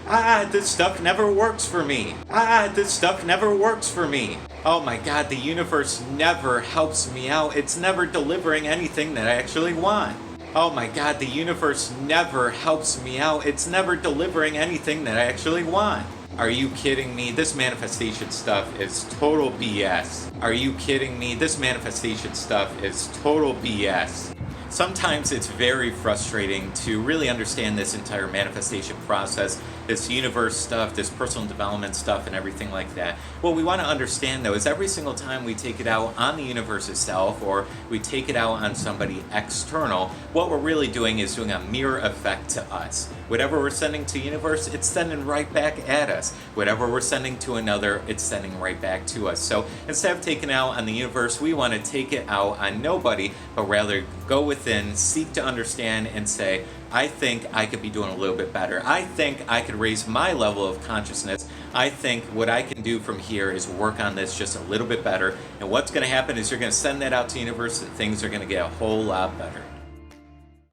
This stuff never works for me. This stuff never works for me. Oh my God, the universe never helps me out. It's never delivering anything that I actually want. Oh my God, the universe never helps me out. It's never delivering anything that I actually want. Are you kidding me? This manifestation stuff is total BS. Are you kidding me? This manifestation stuff is total BS. Sometimes it's very frustrating to really understand this entire manifestation process, this universe stuff, this personal development stuff, and everything like that. What we want to understand, though, is every single time we take it out on the universe itself, or we take it out on somebody external, what we're really doing is doing a mirror effect to us. Whatever we're sending to the universe, it's sending right back at us. Whatever we're sending to another, it's sending right back to us. So instead of taking it out on the universe, we want to take it out on nobody, but rather go within, seek to understand, and say, I think I could be doing a little bit better. I think I could raise my level of consciousness. I think what I can do from here is work on this just a little bit better. And what's going to happen is you're going to send that out to the universe and things are going to get a whole lot better.